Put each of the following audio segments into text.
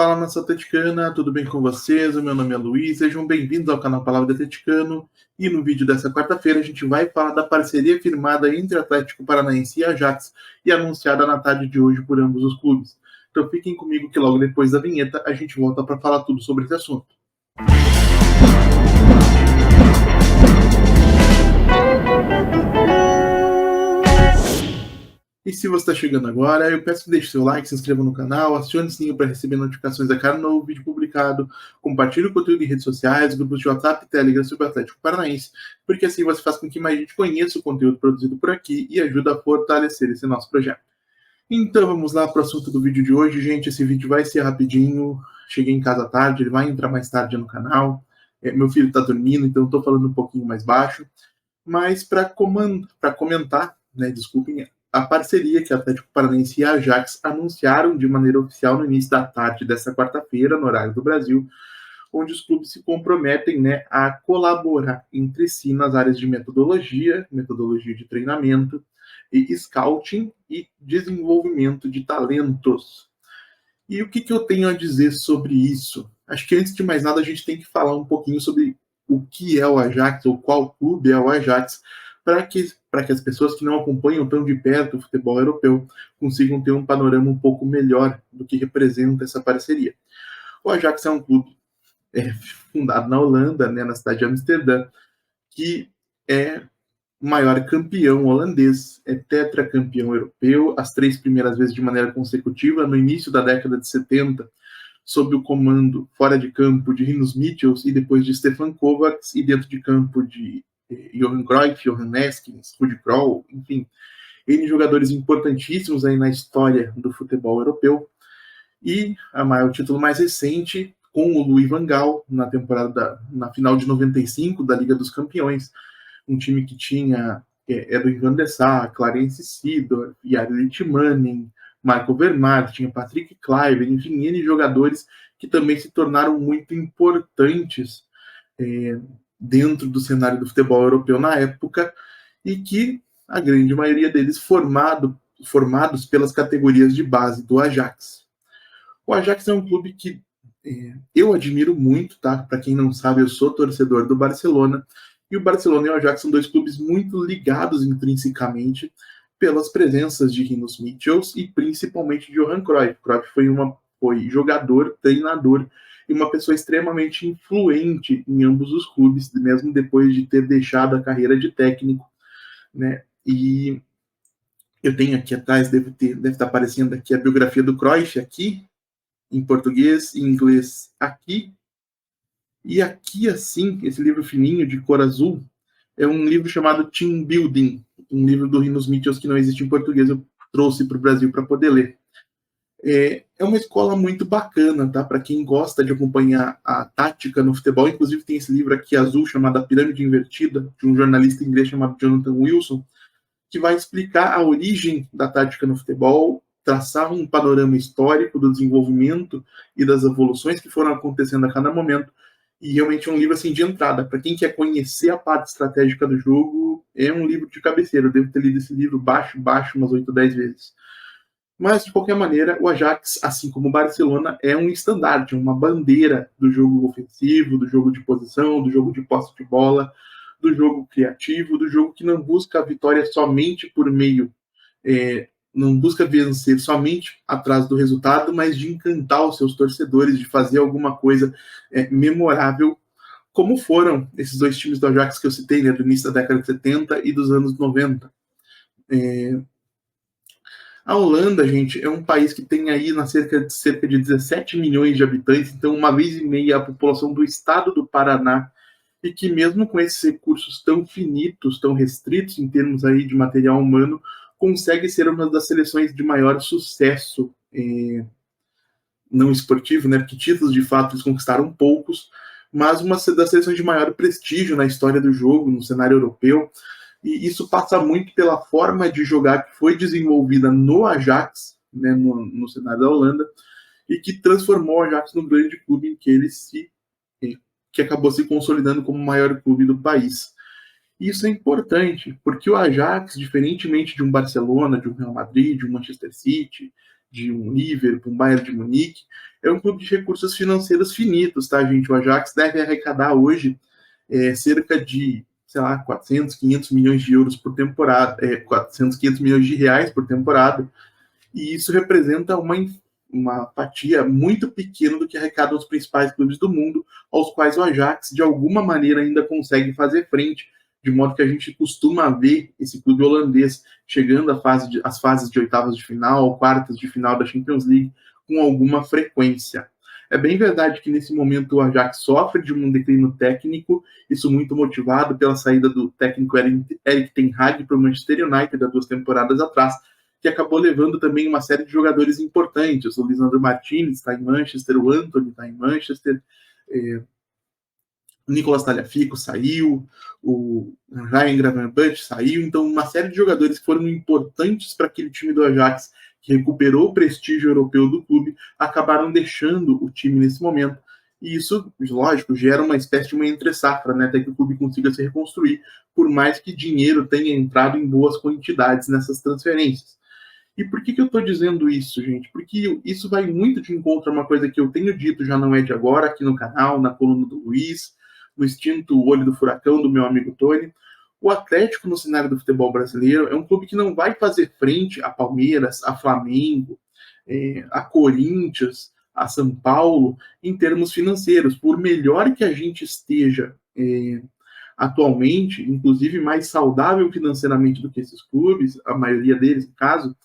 Fala, nação atleticana, tudo bem com vocês? O meu nome é Luiz, sejam bem-vindos ao canal Palavra do Atleticano. E no vídeo dessa quarta-feira a gente vai falar da parceria firmada entre Atlético Paranaense e Ajax e anunciada na tarde de hoje por ambos os clubes. Então fiquem comigo que logo depois da vinheta a gente volta para falar tudo sobre esse assunto. E se você está chegando agora, eu peço que deixe seu like, se inscreva no canal, acione o sininho para receber notificações a cada novo vídeo publicado, compartilhe o conteúdo em redes sociais, grupos de WhatsApp e Telegram sobre o Atlético Paranaense, porque assim você faz com que mais gente conheça o conteúdo produzido por aqui e ajuda a fortalecer esse nosso projeto. Então vamos lá para o assunto do vídeo de hoje, gente. Esse vídeo vai ser rapidinho, cheguei em casa tarde, ele vai entrar mais tarde no canal. Meu filho está dormindo, então estou falando um pouquinho mais baixo. Mas para comentar, desculpem, a parceria que Atlético Paranaense e Ajax anunciaram de maneira oficial no início da tarde dessa quarta-feira, no horário do Brasil, onde os clubes se comprometem a colaborar entre si nas áreas de metodologia de treinamento, e scouting e desenvolvimento de talentos. E o que eu tenho a dizer sobre isso? Acho que antes de mais nada a gente tem que falar um pouquinho sobre o que é o Ajax, ou qual clube é o Ajax, para que as pessoas que não acompanham tão de perto o futebol europeu consigam ter um panorama um pouco melhor do que representa essa parceria. O Ajax é um clube fundado na Holanda, na cidade de Amsterdã, que é o maior campeão holandês, é tetracampeão europeu, as 3 primeiras vezes de maneira consecutiva, no início da década de 70, sob o comando fora de campo de Rinus Michels e depois de Stefan Kovacs, e dentro de campo de Johan Cruyff, Johan Neskins, Rudi Krol, enfim, N jogadores importantíssimos aí na história do futebol europeu. E o título mais recente com o Louis van Gaal na final de 95 da Liga dos Campeões, um time que tinha Edwin van der Sar, Clarence Seedorf, Jari Litmanen, Marco Vermaat, tinha Patrick Kluivert, enfim, N jogadores que também se tornaram muito importantes dentro do cenário do futebol europeu na época, e que a grande maioria deles formados pelas categorias de base do Ajax. O Ajax é um clube que eu admiro muito, tá? Para quem não sabe, eu sou torcedor do Barcelona, e o Barcelona e o Ajax são 2 clubes muito ligados intrinsecamente pelas presenças de Rinus Michels e principalmente de Johan Cruyff. Cruyff foi jogador, treinador e uma pessoa extremamente influente em ambos os clubes, mesmo depois de ter deixado a carreira de técnico, E eu tenho aqui atrás, deve estar aparecendo aqui a biografia do Cruyff aqui, em português e inglês aqui. E aqui, assim, esse livro fininho de cor azul é um livro chamado Team Building, um livro do Rinus Michels que não existe em português, eu trouxe para o Brasil para poder ler. É uma escola muito bacana, tá? Para quem gosta de acompanhar a tática no futebol. Inclusive tem esse livro aqui azul chamado A Pirâmide Invertida, de um jornalista inglês chamado Jonathan Wilson, que vai explicar a origem da tática no futebol, traçar um panorama histórico do desenvolvimento e das evoluções que foram acontecendo a cada momento. E realmente é um livro assim de entrada. Para quem quer conhecer a parte estratégica do jogo, é um livro de cabeceira. Eu devo ter lido esse livro baixo, umas 8, 10 vezes. Mas, de qualquer maneira, o Ajax, assim como o Barcelona, é um estandarte, uma bandeira do jogo ofensivo, do jogo de posição, do jogo de posse de bola, do jogo criativo, do jogo que não busca a vitória somente por meio, não busca vencer somente atrás do resultado, mas de encantar os seus torcedores, de fazer alguma coisa memorável, como foram esses 2 times do Ajax que eu citei, do início da década de 70 e dos anos 90. A Holanda, gente, é um país que tem aí cerca de 17 milhões de habitantes, então 1,5 vezes a população do estado do Paraná, e que mesmo com esses recursos tão finitos, tão restritos em termos aí de material humano, consegue ser uma das seleções de maior sucesso não esportivo, porque títulos de fato eles conquistaram poucos, mas uma das seleções de maior prestígio na história do jogo, no cenário europeu. E isso passa muito pela forma de jogar que foi desenvolvida no Ajax, no cenário da Holanda, e que transformou o Ajax no grande clube em que que acabou se consolidando como o maior clube do país. Isso é importante, porque o Ajax, diferentemente de um Barcelona, de um Real Madrid, de um Manchester City, de um Liverpool, um Bayern de Munique. É um clube de recursos financeiros finitos, tá, gente? O Ajax deve arrecadar hoje cerca de, sei lá, 400, 500 milhões de euros por temporada, 400, 500 milhões de reais por temporada, e isso representa uma fatia muito pequena do que arrecadam os principais clubes do mundo, aos quais o Ajax, de alguma maneira, ainda consegue fazer frente, de modo que a gente costuma ver esse clube holandês chegando às fases de oitavas de final, quartas de final da Champions League, com alguma frequência. É bem verdade que nesse momento o Ajax sofre de um declínio técnico, isso muito motivado pela saída do técnico Erik ten Hag para o Manchester United há 2 temporadas atrás, que acabou levando também uma série de jogadores importantes. O Lisandro Martinez está em Manchester, o Antony está em Manchester, o Nicolas Tagliafico saiu, o Ryan Gravenberch saiu, então uma série de jogadores que foram importantes para aquele time do Ajax, que recuperou o prestígio europeu do clube, acabaram deixando o time nesse momento. E isso, lógico, gera uma espécie de uma entre-safra, né, até que o clube consiga se reconstruir, por mais que dinheiro tenha entrado em boas quantidades nessas transferências. E por que eu estou dizendo isso, gente? Porque isso vai muito de encontro a uma coisa que eu tenho dito, já não é de agora, aqui no canal, na coluna do Luiz, no extinto Olho do Furacão do meu amigo Tony. O Atlético, no cenário do futebol brasileiro, é um clube que não vai fazer frente a Palmeiras, a Flamengo, a Corinthians, a São Paulo, em termos financeiros. Por melhor que a gente esteja atualmente, inclusive mais saudável financeiramente do que esses clubes, a maioria deles, no caso,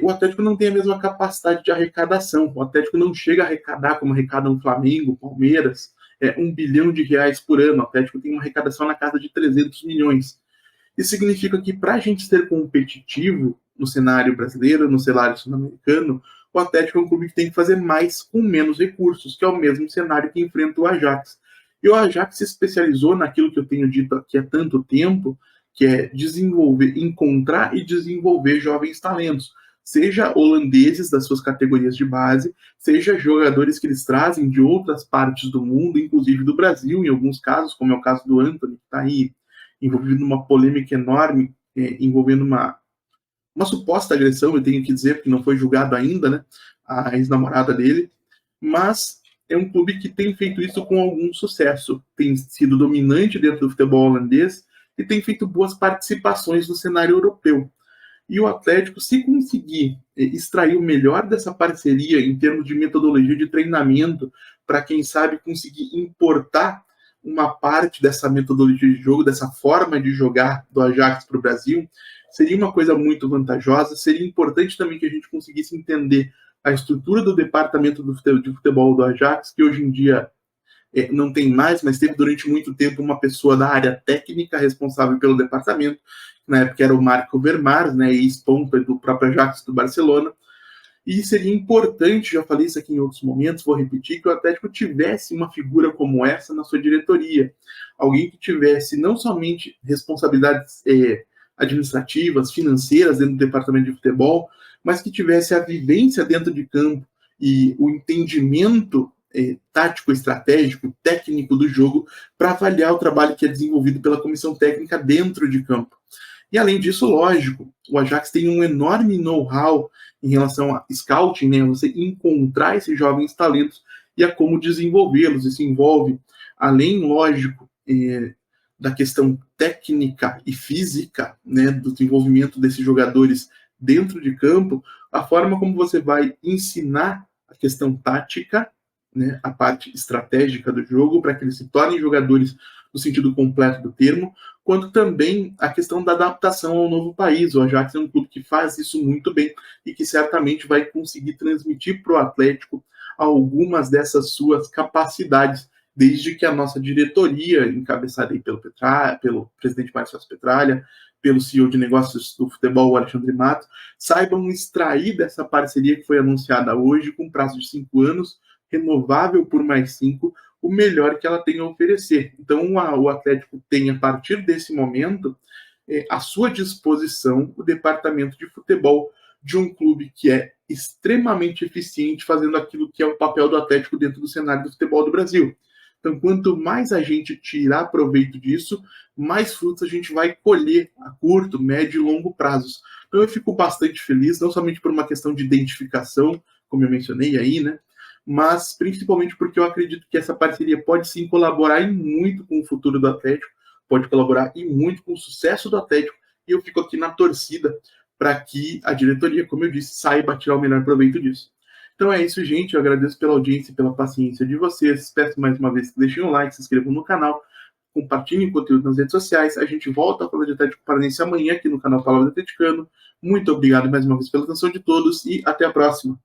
o Atlético não tem a mesma capacidade de arrecadação. O Atlético não chega a arrecadar como arrecadam o Flamengo, Palmeiras, R$ 1 bilhão por ano. O Atlético tem uma arrecadação na casa de 300 milhões. Isso significa que para a gente ser competitivo no cenário brasileiro, no cenário sul-americano, o Atlético é um clube que tem que fazer mais com menos recursos, que é o mesmo cenário que enfrenta o Ajax. E o Ajax se especializou naquilo que eu tenho dito aqui há tanto tempo, que é desenvolver, encontrar e desenvolver jovens talentos, seja holandeses das suas categorias de base, seja jogadores que eles trazem de outras partes do mundo, inclusive do Brasil, em alguns casos, como é o caso do Antony, que está aí envolvido numa polêmica enorme, envolvendo uma suposta agressão, eu tenho que dizer, porque não foi julgado ainda, né, a ex-namorada dele, mas é um clube que tem feito isso com algum sucesso, tem sido dominante dentro do futebol holandês e tem feito boas participações no cenário europeu. E o Atlético, se conseguir extrair o melhor dessa parceria em termos de metodologia de treinamento, para quem sabe conseguir importar uma parte dessa metodologia de jogo, dessa forma de jogar do Ajax para o Brasil, seria uma coisa muito vantajosa. Seria importante também que a gente conseguisse entender a estrutura do departamento de futebol do Ajax, que hoje em dia não tem mais, mas teve durante muito tempo uma pessoa da área técnica responsável pelo departamento, na época era o Marco Vermars, né, ex-ponta do próprio Ajax do Barcelona, e seria importante, já falei isso aqui em outros momentos, vou repetir, que o Atlético tivesse uma figura como essa na sua diretoria, alguém que tivesse não somente responsabilidades administrativas, financeiras dentro do departamento de futebol, mas que tivesse a vivência dentro de campo e o entendimento tático, estratégico, técnico do jogo para avaliar o trabalho que é desenvolvido pela comissão técnica dentro de campo. E além disso, lógico, o Ajax tem um enorme know-how em relação a scouting, né? Você encontrar esses jovens talentos e a como desenvolvê-los. Isso envolve, além, lógico, da questão técnica e física, né, do desenvolvimento desses jogadores dentro de campo, a forma como você vai ensinar a questão tática, né, a parte estratégica do jogo, para que eles se tornem jogadores no sentido completo do termo, quanto também a questão da adaptação ao novo país. O Ajax é um clube que faz isso muito bem e que certamente vai conseguir transmitir para o Atlético algumas dessas suas capacidades, desde que a nossa diretoria, encabeçada aí pelo presidente Márcio Petralha, pelo CEO de negócios do futebol, Alexandre Matos, saibam extrair dessa parceria que foi anunciada hoje, com prazo de 5 anos, renovável por mais 5, o melhor que ela tem a oferecer. Então, o Atlético tem, a partir desse momento, à sua disposição o departamento de futebol de um clube que é extremamente eficiente, fazendo aquilo que é o papel do Atlético dentro do cenário do futebol do Brasil. Então, quanto mais a gente tirar proveito disso, mais frutos a gente vai colher a curto, médio e longo prazos. Então eu fico bastante feliz, não somente por uma questão de identificação, como eu mencionei aí, né? Mas principalmente porque eu acredito que essa parceria pode sim colaborar e muito com o futuro do Atlético, pode colaborar e muito com o sucesso do Atlético, e eu fico aqui na torcida para que a diretoria, como eu disse, saiba tirar o melhor proveito disso. Então é isso, gente. Eu agradeço pela audiência e pela paciência de vocês. Peço mais uma vez que deixem um like, se inscrevam no canal, compartilhem o conteúdo nas redes sociais. A gente volta a falar de Atlético Paranaense amanhã aqui no canal Palavra do Atleticano. Muito obrigado mais uma vez pela atenção de todos e até a próxima.